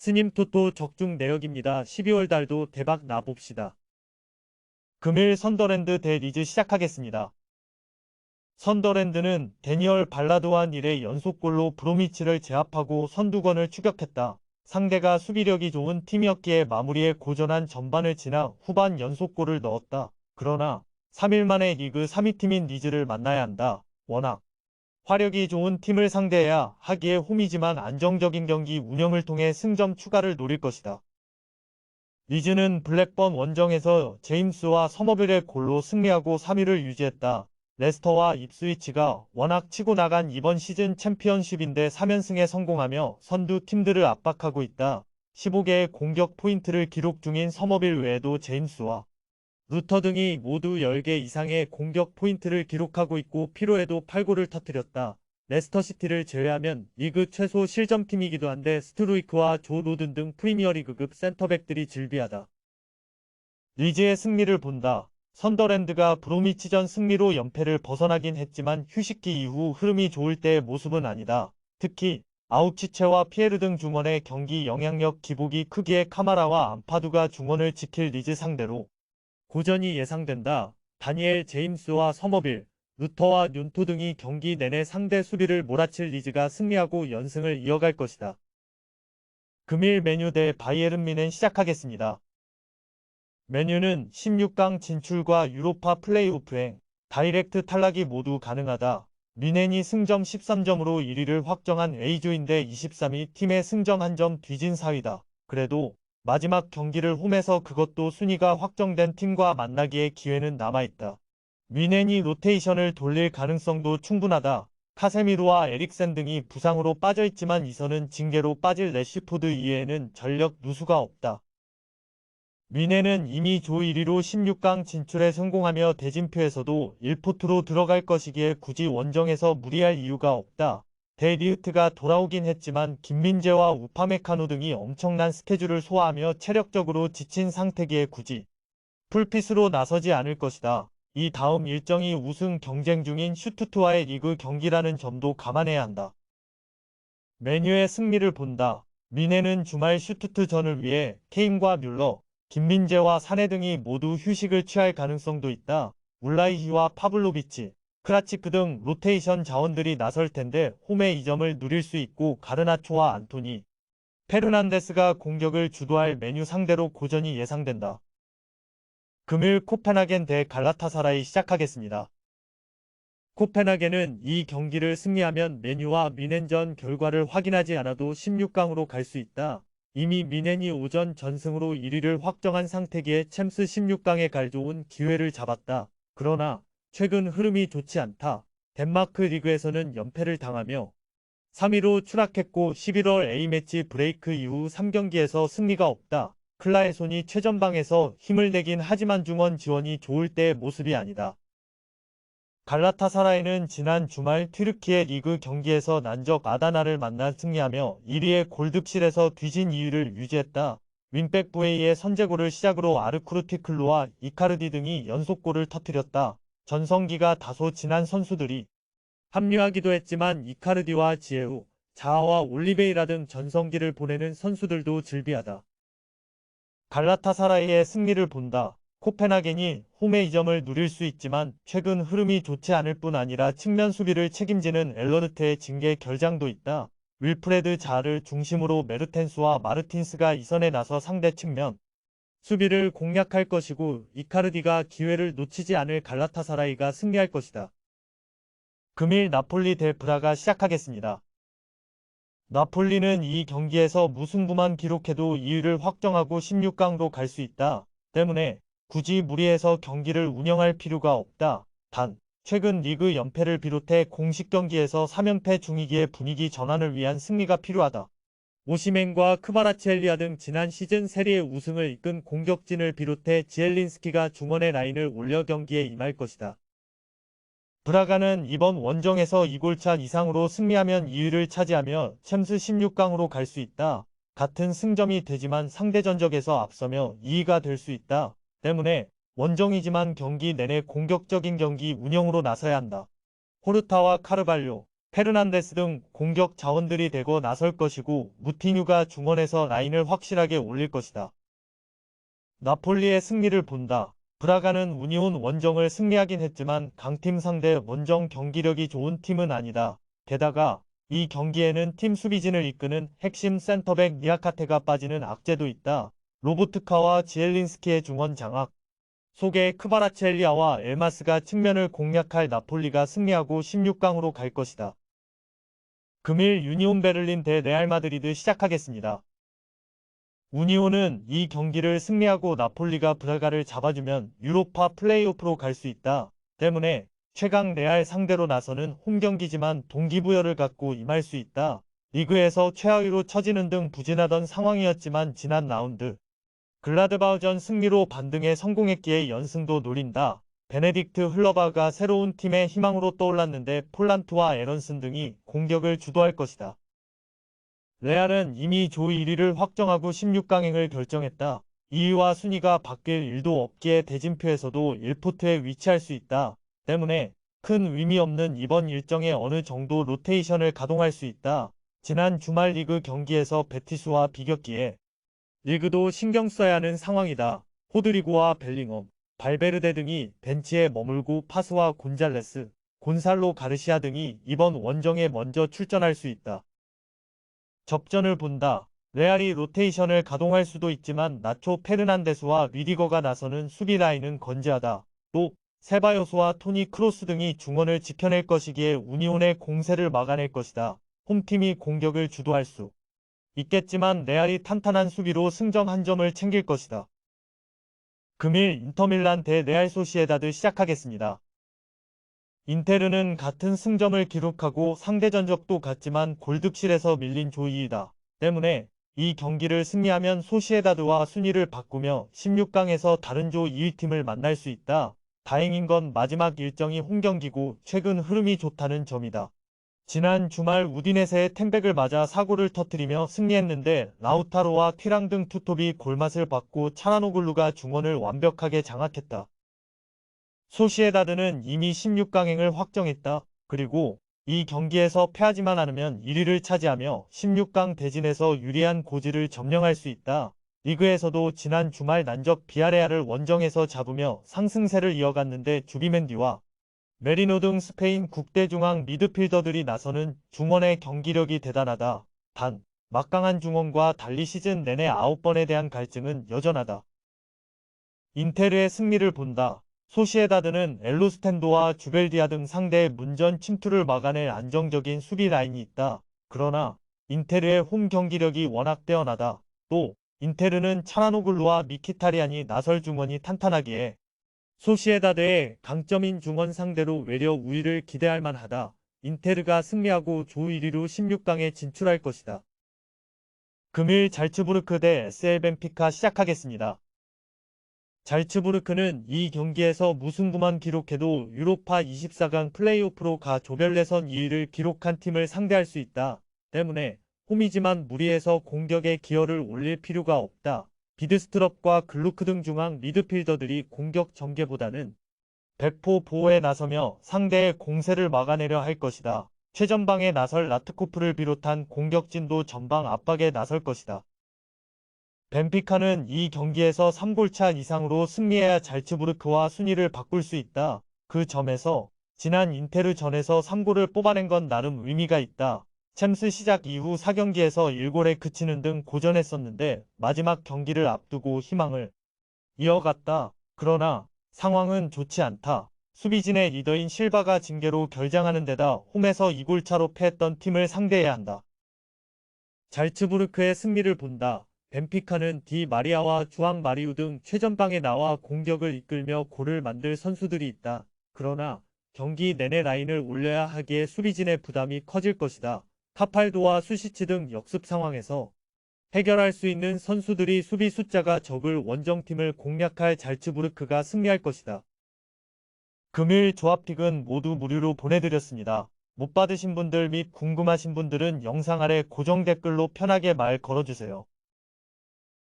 스님 토토 적중 내역입니다. 12월 달도 대박 나봅시다. 금일 선더랜드 대 리즈 시작하겠습니다. 선더랜드는 데니얼 발라드완 1회 연속골로 브로미치를 제압하고 선두권을 추격했다. 상대가 수비력이 좋은 팀이었기에 마무리에 고전한 전반을 지나 후반 연속골을 넣었다. 그러나 3일 만에 리그 3위 팀인 리즈를 만나야 한다. 워낙 화력이 좋은 팀을 상대해야 하기에 홈이지만 안정적인 경기 운영을 통해 승점 추가를 노릴 것이다. 리즈는 블랙번 원정에서 제임스와 서머빌의 골로 승리하고 3위를 유지했다. 레스터와 입스위치가 워낙 치고 나간 이번 시즌 챔피언십인데 3연승에 성공하며 선두 팀들을 압박하고 있다. 15개의 공격 포인트를 기록 중인 서머빌 외에도 제임스와 루터 등이 모두 10개 이상의 공격 포인트를 기록하고 있고 피로에도 8골을 터뜨렸다. 레스터시티를 제외하면 리그 최소 실점팀이기도 한데 스트루이크와 조 로든 등 프리미어리그급 센터백들이 즐비하다. 리즈의 승리를 본다. 선더랜드가 브로미치전 승리로 연패를 벗어나긴 했지만 휴식기 이후 흐름이 좋을 때의 모습은 아니다. 특히 아우치체와 피에르 등 중원의 경기 영향력 기복이 크기에 카마라와 암파두가 중원을 지킬 리즈 상대로 고전이 예상된다. 다니엘 제임스와 서머빌, 루터와 뇰토 등이 경기 내내 상대 수비를 몰아칠 리즈가 승리하고 연승을 이어갈 것이다. 금일 메뉴 대 바이에른 뮌헨 시작하겠습니다. 메뉴는 16강 진출과 유로파 플레이오프행, 다이렉트 탈락이 모두 가능하다. 뮌헨이 승점 13점으로 1위를 확정한 A조인데 23위 팀의 승점 1점 뒤진 4위다. 그래도 마지막 경기를 홈에서 그것도 순위가 확정된 팀과 만나기에 기회는 남아있다. 뮌헨이 로테이션을 돌릴 가능성도 충분하다. 카세미로와 에릭센 등이 부상으로 빠져있지만 이선은 징계로 빠질 래쉬포드 이외에는 전력 누수가 없다. 뮌헨은 이미 조 1위로 16강 진출에 성공하며 대진표에서도 1포트로 들어갈 것이기에 굳이 원정에서 무리할 이유가 없다. 데리흐트가 돌아오긴 했지만 김민재와 우파메카노 등이 엄청난 스케줄을 소화하며 체력적으로 지친 상태기에 굳이 풀핏으로 나서지 않을 것이다. 이 다음 일정이 우승 경쟁 중인 슈투트와의 리그 경기라는 점도 감안해야 한다. 메뉴의 승리를 본다. 뮌헨은 주말 슈투트전을 위해 케인과 뮬러, 김민재와 사내 등이 모두 휴식을 취할 가능성도 있다. 울라이히와 파블로비치, 크라치크 등 로테이션 자원들이 나설 텐데 홈의 이점을 누릴 수 있고 가르나초와 안토니, 페르난데스가 공격을 주도할 메뉴 상대로 고전이 예상된다. 금일 코펜하겐 대 갈라타사라이 시작하겠습니다. 코펜하겐은 이 경기를 승리하면 메뉴와 뮌헨전 결과를 확인하지 않아도 16강으로 갈 수 있다. 이미 뮌헨이 오전 전승으로 1위를 확정한 상태기에 챔스 16강에 갈 좋은 기회를 잡았다. 그러나 최근 흐름이 좋지 않다. 덴마크 리그에서는 연패를 당하며 3위로 추락했고 11월 A매치 브레이크 이후 3경기에서 승리가 없다. 클라에손이 최전방에서 힘을 내긴 하지만 중원 지원이 좋을 때의 모습이 아니다. 갈라타사라이는 지난 주말 튀르키예 리그 경기에서 난적 아다나를 만나 승리하며 1위의 골드실에서 뒤진 2위를 유지했다. 윙백 부웨이의 선제골을 시작으로 아르쿠르티클루와 이카르디 등이 연속골을 터뜨렸다. 전성기가 다소 지난 선수들이 합류하기도 했지만 이카르디와 지에우, 자하와 올리베이라 등 전성기를 보내는 선수들도 즐비하다. 갈라타사라이의 승리를 본다. 코펜하겐이 홈의 이점을 누릴 수 있지만 최근 흐름이 좋지 않을 뿐 아니라 측면 수비를 책임지는 엘러르트의 징계 결장도 있다. 윌프레드 자를 중심으로 메르텐스와 마르틴스가 이선에 나서 상대 측면 수비를 공략할 것이고 이카르디가 기회를 놓치지 않을 갈라타사라이가 승리할 것이다. 금일 나폴리 대 브라가 시작하겠습니다. 나폴리는 이 경기에서 무승부만 기록해도 2위를 확정하고 16강으로 갈 수 있다. 때문에 굳이 무리해서 경기를 운영할 필요가 없다. 단, 최근 리그 연패를 비롯해 공식 경기에서 3연패 중이기에 분위기 전환을 위한 승리가 필요하다. 오시멘과 크바라치엘리아 등 지난 시즌 세리의 우승을 이끈 공격진을 비롯해 지엘린스키가 중원의 라인을 올려 경기에 임할 것이다. 브라가는 이번 원정에서 2골차 이상으로 승리하면 2위를 차지하며 챔스 16강으로 갈 수 있다. 같은 승점이 되지만 상대 전적에서 앞서며 2위가 될 수 있다. 때문에 원정이지만 경기 내내 공격적인 경기 운영으로 나서야 한다. 호르타와 카르발료, 페르난데스 등 공격 자원들이 되고 나설 것이고 무티뉴가 중원에서 라인을 확실하게 올릴 것이다. 나폴리의 승리를 본다. 브라가는 우니온 원정을 승리하긴 했지만 강팀 상대 원정 경기력이 좋은 팀은 아니다. 게다가 이 경기에는 팀 수비진을 이끄는 핵심 센터백 니아카테가 빠지는 악재도 있다. 로보트카와 지엘린스키의 중원 장악 속에 크바라첼리아와 엘마스가 측면을 공략할 나폴리가 승리하고 16강으로 갈 것이다. 금일 유니온 베를린 대 레알 마드리드 시작하겠습니다. 우니온은 이 경기를 승리하고 나폴리가 브라가를 잡아주면 유로파 플레이오프로 갈 수 있다. 때문에 최강 레알 상대로 나서는 홈경기지만 동기부여를 갖고 임할 수 있다. 리그에서 최하위로 처지는 등 부진하던 상황이었지만 지난 라운드 글라드바우전 승리로 반등에 성공했기에 연승도 노린다. 베네딕트 흘러바가 새로운 팀의 희망으로 떠올랐는데 폴란트와 에런슨 등이 공격을 주도할 것이다. 레알은 이미 조 1위를 확정하고 16강행을 결정했다. 2위와 순위가 바뀔 일도 없기에 대진표에서도 1포트에 위치할 수 있다. 때문에 큰 의미 없는 이번 일정에 어느 정도 로테이션을 가동할 수 있다. 지난 주말 리그 경기에서 베티스와 비겼기에 리그도 신경 써야 하는 상황이다. 호드리고와 벨링엄, 발베르데 등이 벤치에 머물고 파스와 곤잘레스, 곤살로 가르시아 등이 이번 원정에 먼저 출전할 수 있다. 접전을 본다. 레알이 로테이션을 가동할 수도 있지만 나초 페르난데스와 리디거가 나서는 수비 라인은 건재하다. 또 세바요스와 토니 크로스 등이 중원을 지켜낼 것이기에 우니온의 공세를 막아낼 것이다. 홈팀이 공격을 주도할 수 있겠지만 레알이 탄탄한 수비로 승점 한 점을 챙길 것이다. 금일 인터밀란 대 레알 소시에다드 시작하겠습니다. 인테르는 같은 승점을 기록하고 상대 전적도 같지만 골득실에서 밀린 조 2위다. 때문에 이 경기를 승리하면 소시에다드와 순위를 바꾸며 16강에서 다른 조 2위 팀을 만날 수 있다. 다행인 건 마지막 일정이 홈경기고 최근 흐름이 좋다는 점이다. 지난 주말 우디네세의 템백을 맞아 사고를 터뜨리며 승리했는데 라우타로와 튀랑 등 투톱이 골맛을 봤고 차나노글루가 중원을 완벽하게 장악했다. 소시에다드는 이미 16강행을 확정했다. 그리고 이 경기에서 패하지만 않으면 1위를 차지하며 16강 대진에서 유리한 고지를 점령할 수 있다. 리그에서도 지난 주말 난적 비아레알을 원정에서 잡으며 상승세를 이어갔는데 주비멘디와 메리노 등 스페인 국대중앙 미드필더들이 나서는 중원의 경기력이 대단하다. 단, 막강한 중원과 달리 시즌 내내 9번에 대한 갈증은 여전하다. 인테르의 승리를 본다. 소시에다드는 엘로스텐도와 주벨디아 등 상대의 문전 침투를 막아낼 안정적인 수비 라인이 있다. 그러나 인테르의 홈 경기력이 워낙 뛰어나다. 또 인테르는 차나노글루와 미키타리안이 나설 중원이 탄탄하기에 소시에다드의 강점인 중원 상대로 외려 우위를 기대할 만하다. 인테르가 승리하고 조 1위로 16강에 진출할 것이다. 금일 잘츠부르크 대 SL 벤피카 시작하겠습니다. 잘츠부르크는 이 경기에서 무승부만 기록해도 유로파 24강 플레이오프로 가 조별 예선 2위를 기록한 팀을 상대할 수 있다. 때문에 홈이지만 무리해서 공격에 기여를 올릴 필요가 없다. 비드스트럽과 글루크 등 중앙 미드필더들이 공격 전개보다는 백포 보호에 나서며 상대의 공세를 막아내려 할 것이다. 최전방에 나설 라트코프를 비롯한 공격진도 전방 압박에 나설 것이다. 벤피카는 이 경기에서 3골차 이상으로 승리해야 잘츠부르크와 순위를 바꿀 수 있다. 그 점에서 지난 인테르 전에서 3골을 뽑아낸 건 나름 의미가 있다. 챔스 시작 이후 4경기에서 1골에 그치는 등 고전했었는데 마지막 경기를 앞두고 희망을 이어갔다. 그러나 상황은 좋지 않다. 수비진의 리더인 실바가 징계로 결장하는 데다 홈에서 2골차로 패했던 팀을 상대해야 한다. 잘츠부르크의 승리를 본다. 벤피카는 디 마리아와 주앙 마리우 등 최전방에 나와 공격을 이끌며 골을 만들 선수들이 있다. 그러나 경기 내내 라인을 올려야 하기에 수비진의 부담이 커질 것이다. 카팔도와 수시치 등 역습 상황에서 해결할 수 있는 선수들이 수비 숫자가 적을 원정팀을 공략할 잘츠부르크가 승리할 것이다. 금일 조합픽은 모두 무료로 보내드렸습니다. 못 받으신 분들 및 궁금하신 분들은 영상 아래 고정 댓글로 편하게 말 걸어주세요.